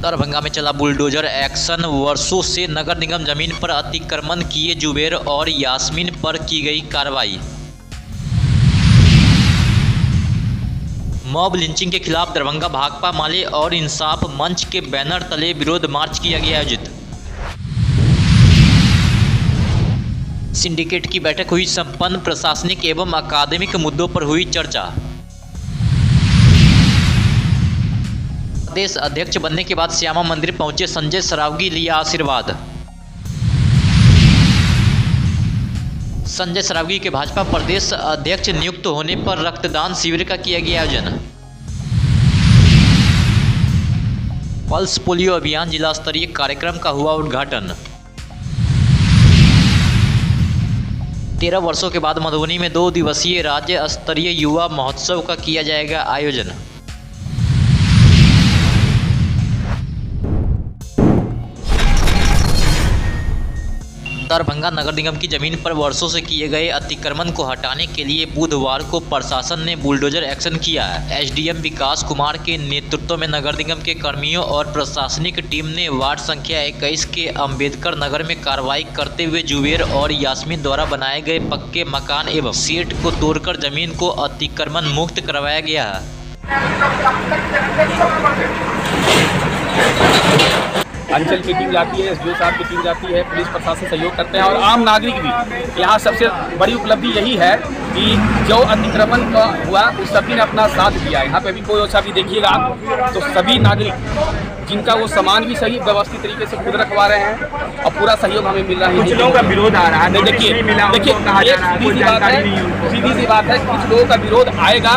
दरभंगा में चला bulldozer action. वर्षों से नगर निगम जमीन पर अतिक्रमण किए जुबेर और यास्मीन पर की गई कार्रवाई। मॉब लिंचिंग के खिलाफ दरभंगा भाकपा माले और इंसाफ मंच के बैनर तले विरोध मार्च किया गया आयोजित। सिंडिकेट की बैठक हुई संपन्न। प्रशासनिक एवं अकादमिक मुद्दों पर हुई चर्चा। प्रदेश अध्यक्ष बनने के बाद श्यामा मंदिर पहुंचे संजय सरावगी, लिया आशीर्वाद। संजय सरावगी के भाजपा प्रदेश अध्यक्ष नियुक्त होने पर रक्तदान शिविर का किया गया आयोजन। पल्स पोलियो अभियान जिला स्तरीय कार्यक्रम का हुआ उद्घाटन। 13 वर्षों के बाद मधुबनी में 2 दिवसीय राज्य स्तरीय युवा महोत्सव का किया जाएगा आयोजन। दरभंगा नगर निगम की जमीन पर वर्षों से किए गए अतिक्रमण को हटाने के लिए बुधवार को प्रशासन ने बुलडोजर एक्शन किया है। एसडीएम विकास कुमार के नेतृत्व में नगर निगम के कर्मियों और प्रशासनिक टीम ने वार्ड संख्या 21 के अंबेडकर नगर में कार्रवाई करते हुए जुबेर और यास्मीन द्वारा बनाए गए पक्के मकान एवं सेट को तोड़कर जमीन को अतिक्रमण मुक्त करवाया गया है। अंचल की टीम जाती है, एसडीओ साहब की टीम जाती है, पुलिस प्रशासन सहयोग करते हैं और आम नागरिक भी। यहाँ सबसे बड़ी उपलब्धि यही है कि जो अतिक्रमण का हुआ उस सभी ने अपना साथ दिया। यहाँ पे भी कोई अच्छा भी देखिएगा आप तो सभी नागरिक जिनका वो सामान भी सही व्यवस्थित तरीके से खुद रखवा रहे हैं और पूरा सहयोग हमें मिल रहा है। कुछ लोगों का विरोध आ रहा है। देखिए सीधी सी बात है, कुछ लोगों का विरोध आएगा।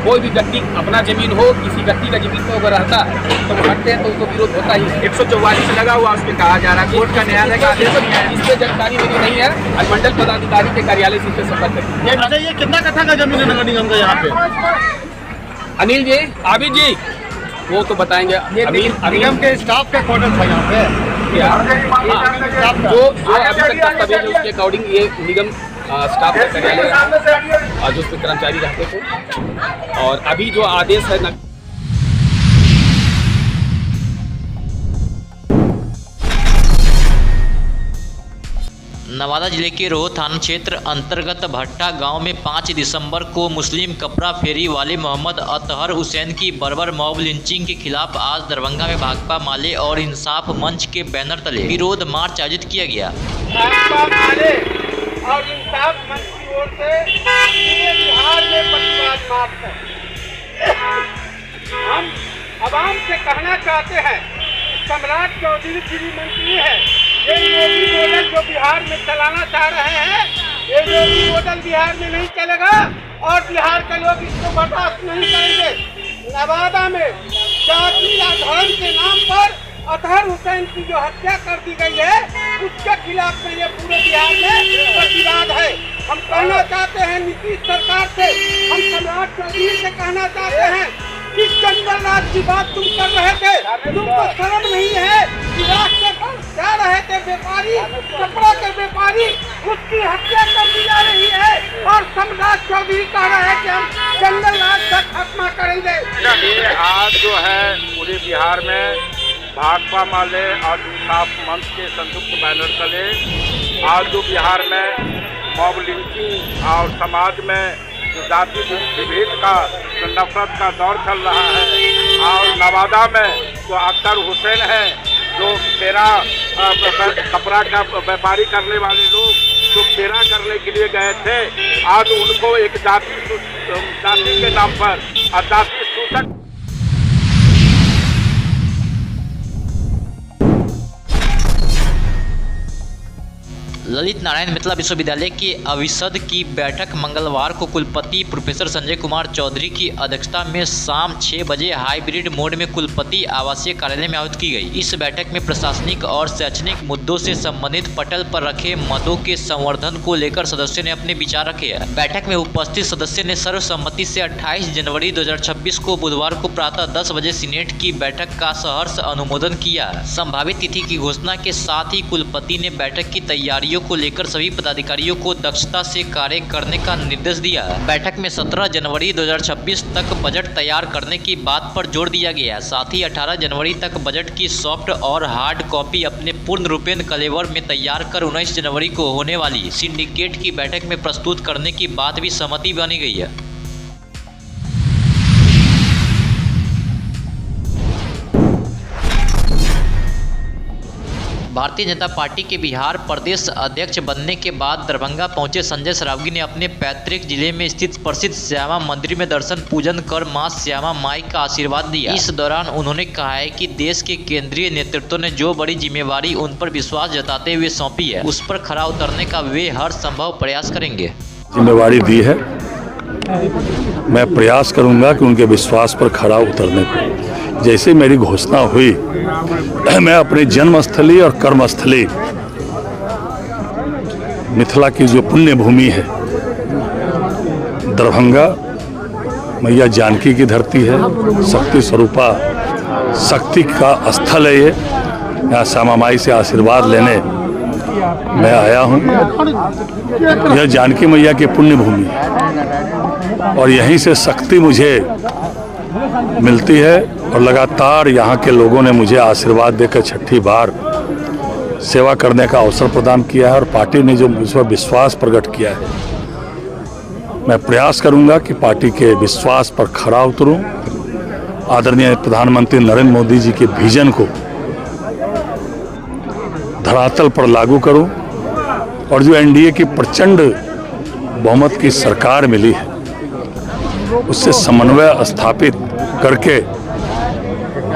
कोई भी व्यक्ति अपना जमीन हो, किसी व्यक्ति का जमीन पर अगर रहता है तो हटते हैं तो उसको विरोध होता ही है। 144 से लगा हुआ उसमें कहा जा रहा है कोर्ट का न्यायालय का आदेश है। इससे जानकारी मेरी नहीं है, अनुमंडल पदाधिकारी के कार्यालय से इससे संपर्क करें। अच्छा, ये कितना कट्ठा का जमीन है नगर निगम का यहाँ पे? अनिल जी, आबिद जी वो तो बताएंगे। निगम के स्टाफ का क्वार्टर था यहाँ पे। जो अभी तक दस्तावेज है उसके अकॉर्डिंग ये निगम स्टाफ का कार्यालय और जो उसमें कर्मचारी रहते थे और अभी जो आदेश है न नवादा जिले के रोह थाना क्षेत्र अंतर्गत भट्टा गांव में 5 दिसंबर को मुस्लिम कपड़ा फेरी वाले मोहम्मद अतहर हुसैन की बर्बर मॉब लिंचिंग के खिलाफ आज दरभंगा में भाकपा माले और इंसाफ मंच के बैनर तले विरोध मार्च आयोजित किया गया। भाकपा माले और इंसाफ मंच की ओर से पूरे बिहार में प्रतिवाद मार्च है। हम आवाम से कहना चाहते हैं, सम्राट चौधरी गृह मंत्री है, ये योगी मॉडल जो बिहार में चलाना चाह रहे हैं, ये योगी मॉडल बिहार में नहीं चलेगा और बिहार के लोग इसको बर्दाश्त नहीं करेंगे। नवादा में जाति या धर्म के नाम पर अतहर हुसैन की जो हत्या कर दी गई है उसके खिलाफ में ये पूरे बिहार में प्रतिवाद है। हम कहना चाहते हैं नीतीश सरकार से, हम सम्राट चौधरी से कहना चाहते हैं कि जंगल राज की बात तुम कर रहे थे, तुमको शर्म नहीं है कि रास्ते पर जा रहे थे व्यापारी, कपड़ा के व्यापारी, उसकी हत्या कर दी जा रही है और सम्राट चौधरी कह रहे हैं कि हम जंगल राज का खात्मा करेंगे। आज जो है पूरे बिहार में भाकपा माले और इंसाफ मंच के संयुक्त बैनर तले आज जो बिहार में मॉब लिंचिंग और समाज में जो जाति विभेद का जो नफरत का दौर चल रहा है और नवादा में जो अतहर हुसैन है जो फेरा कपड़ा का व्यापारी करने वाले लोग जो फेरा करने के लिए गए थे, आज उनको एक जाति के नाम पर और जाति सूचक ललित नारायण मिथिला विश्वविद्यालय के अविषद की बैठक मंगलवार को कुलपति प्रोफेसर संजय कुमार चौधरी की अध्यक्षता में शाम 6 बजे हाइब्रिड मोड में कुलपति आवासीय कार्यालय में आयोजित की गई। इस बैठक में प्रशासनिक और शैक्षणिक मुद्दों से संबंधित पटल पर रखे मदों के संवर्धन को लेकर सदस्यों ने अपने विचार रखे। बैठक में उपस्थित सदस्य ने सर्वसम्मति से 28 जनवरी 2026 को बुधवार को प्रातः 10 बजे सीनेट की बैठक का सहर्ष अनुमोदन किया। संभावित तिथि की घोषणा के साथ ही कुलपति ने बैठक की तैयारियों कार्यों को लेकर सभी पदाधिकारियों को दक्षता से कार्य करने का निर्देश दिया। बैठक में 17 जनवरी 2026 तक बजट तैयार करने की बात पर जोर दिया गया। साथ ही 18 जनवरी तक बजट की सॉफ्ट और हार्ड कॉपी अपने पूर्ण रूपेण कलेवर में तैयार कर 19 जनवरी को होने वाली सिंडिकेट की बैठक में प्रस्तुत करने की बात भी सहमति बनी गई है। भारतीय जनता पार्टी के बिहार प्रदेश अध्यक्ष बनने के बाद दरभंगा पहुंचे संजय सरावगी ने अपने पैतृक जिले में स्थित प्रसिद्ध श्यामा मंदिर में दर्शन पूजन कर मां श्यामा माई का आशीर्वाद दिया। इस दौरान उन्होंने कहा है कि देश के केंद्रीय नेतृत्व ने जो बड़ी जिम्मेवारी उन पर विश्वास जताते हुए सौंपी है, उस पर खरा उतरने का वे हर संभव प्रयास करेंगे। जिम्मेवारी दी है, मैं प्रयास करूंगा कि उनके विश्वास पर खरा उतरने को। जैसे मेरी घोषणा हुई, मैं अपनी जन्मस्थली और कर्मस्थली मिथिला की जो पुण्य भूमि है दरभंगा, मैया जानकी की धरती है, शक्ति स्वरूपा शक्ति का स्थल है। ये यहाँ श्यामा माई से आशीर्वाद लेने मैं आया हूँ। यह जानकी मैया की पुण्य भूमि है और यहीं से शक्ति मुझे मिलती है और लगातार यहाँ के लोगों ने मुझे आशीर्वाद देकर छठी बार सेवा करने का अवसर प्रदान किया है और पार्टी ने जो मुझ पर विश्वास प्रकट किया है, मैं प्रयास करूंगा कि पार्टी के विश्वास पर खरा उतरूं, आदरणीय प्रधानमंत्री नरेंद्र मोदी जी के विजन को धरातल पर लागू करूं और जो एनडीए की प्रचंड बहुमत की सरकार मिली है उससे समन्वय स्थापित करके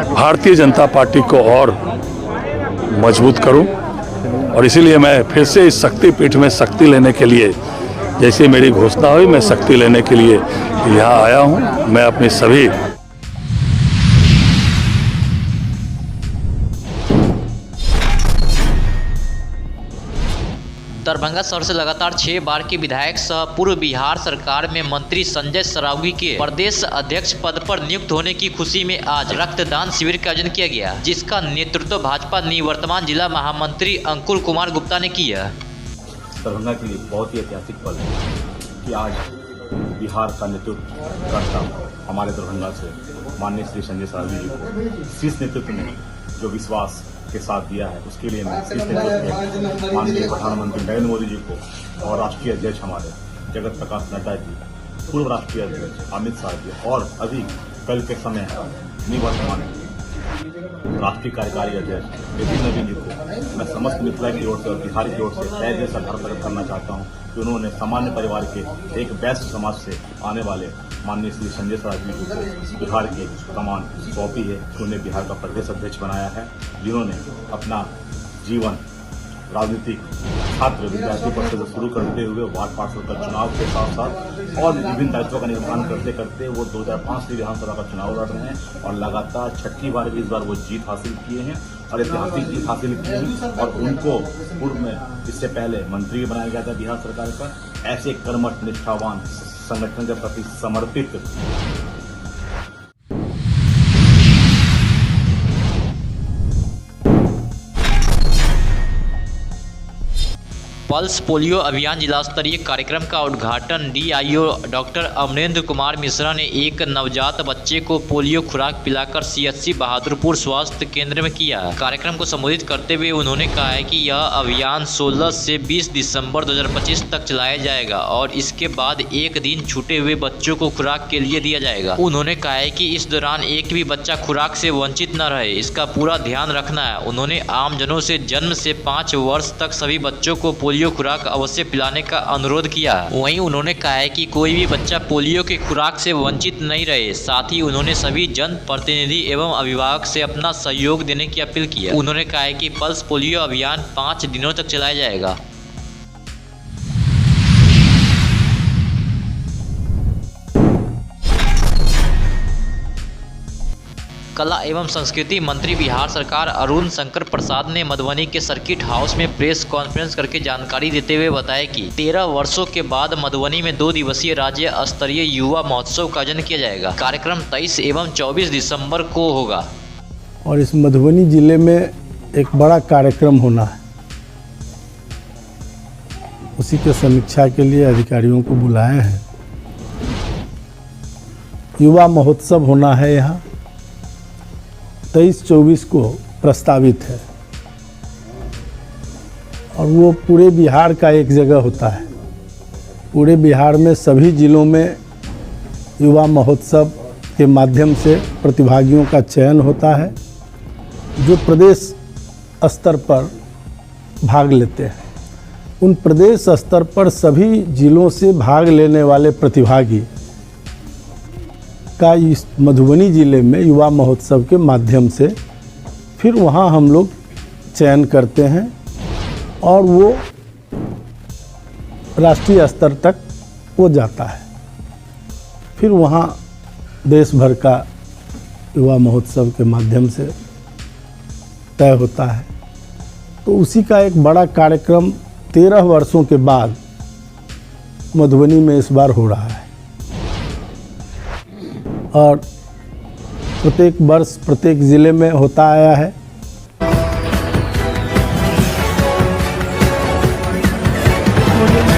भारतीय जनता पार्टी को और मजबूत करूं। और इसीलिए मैं फिर से इस शक्तिपीठ में शक्ति लेने के लिए, जैसे मेरी घोषणा हुई, मैं शक्ति लेने के लिए यहाँ आया हूं। मैं अपनी सभी दरभंगा शहर से लगातार 6 बार के विधायक सह पूर्व बिहार सरकार में मंत्री संजय सरावगी के प्रदेश अध्यक्ष पद पर नियुक्त होने की खुशी में आज रक्तदान शिविर का आयोजन किया गया, जिसका नेतृत्व भाजपा निवर्तमान जिला महामंत्री अंकुर कुमार गुप्ता ने किया। दरभंगा के लिए बहुत ही ऐतिहासिक पल है कि आज बिहार का नेतृत्व करता हमारे दरभंगा से माननीय श्री संजय सरावगी जी को शीर्ष नेतृत्व ने जो विश्वास के साथ दिया है, उसके लिए मैं शीर्ष नेतृत्व माननीय प्रधानमंत्री नरेंद्र मोदी जी को और राष्ट्रीय अध्यक्ष हमारे जगत प्रकाश नड्डा जी, पूर्व राष्ट्रीय अध्यक्ष अमित शाह जी और अभी कल के समय निवर्तमान राष्ट्रीय कार्यकारी अध्यक्ष नितिन नवीन जी को मैं समस्त मिथिला की ओर से और बिहार की ओर से तहे दिल से आभार प्रकट करना चाहता हूँ कि उन्होंने सामान्य परिवार के एक वैश्य समाज से आने वाले माननीय श्री संजय सरावगी जी को बिहार की कमान सौंपी है, उन्हें बिहार का प्रदेश अध्यक्ष बनाया है, जिन्होंने अपना जीवन राजनीतिक छात्र विद्यार्थी परिषद से शुरू करते हुए वार्ड पार्षद का चुनाव के साथ साथ और विभिन्न दायित्वों का निर्वहन करते करते वो 2005 की विधानसभा का चुनाव लड़ रहे हैं और लगातार छठी बार भी इस बार वो जीत हासिल किए हैं और ऐतिहासिक जीत हासिल की है। और उनको पूर्व में इससे पहले मंत्री बनाया गया था बिहार सरकार का। ऐसे कर्मठ निष्ठावान संगठन के प्रति समर्पित पल्स पोलियो अभियान जिला स्तरीय कार्यक्रम का उद्घाटन डीआईओ डॉक्टर अमरेंद्र कुमार मिश्रा ने एक नवजात बच्चे को पोलियो खुराक पिलाकर सीएचसी बहादुरपुर स्वास्थ्य केंद्र में किया। कार्यक्रम को संबोधित करते हुए उन्होंने कहा है कि यह अभियान 16 से 20 दिसंबर 2025 तक चलाया जाएगा और इसके बाद एक दिन छूटे हुए बच्चों को खुराक के लिए दिया जाएगा। उन्होंने कहा है कि इस दौरान एक भी बच्चा खुराक से वंचित न रहे, इसका पूरा ध्यान रखना है। उन्होंने आमजनों से जन्म से 5 वर्ष तक सभी बच्चों को पोलियो खुराक अवश्य पिलाने का अनुरोध किया। वहीं उन्होंने कहा है कि कोई भी बच्चा पोलियो की खुराक से वंचित नहीं रहे। साथ ही उन्होंने सभी जन प्रतिनिधि एवं अभिभावक से अपना सहयोग देने की अपील की है। उन्होंने कहा है कि पल्स पोलियो अभियान 5 दिनों तक चलाया जाएगा। कला एवं संस्कृति मंत्री बिहार सरकार अरुण शंकर प्रसाद ने मधुबनी के सर्किट हाउस में प्रेस कॉन्फ्रेंस करके जानकारी देते हुए बताया कि 13 वर्षों के बाद मधुबनी में 2 दिवसीय राज्य स्तरीय युवा महोत्सव का आयोजन किया जाएगा। कार्यक्रम 23 एवं 24 दिसंबर को होगा और इस मधुबनी जिले में एक बड़ा कार्यक्रम होना है। उसी के समीक्षा के लिए अधिकारियों को बुलाए हैं। युवा महोत्सव होना है यहाँ 23-24 को प्रस्तावित है और वो पूरे बिहार का एक जगह होता है। पूरे बिहार में सभी जिलों में युवा महोत्सव के माध्यम से प्रतिभागियों का चयन होता है जो प्रदेश स्तर पर भाग लेते हैं। उन प्रदेश स्तर पर सभी जिलों से भाग लेने वाले प्रतिभागी का इस मधुबनी ज़िले में युवा महोत्सव के माध्यम से फिर वहाँ हम लोग चयन करते हैं और वो राष्ट्रीय स्तर तक वो जाता है। फिर वहाँ देश भर का युवा महोत्सव के माध्यम से तय होता है। तो उसी का एक बड़ा कार्यक्रम 13 वर्षों के बाद मधुबनी में इस बार हो रहा है और प्रत्येक वर्ष प्रत्येक ज़िले में होता आया है। Audio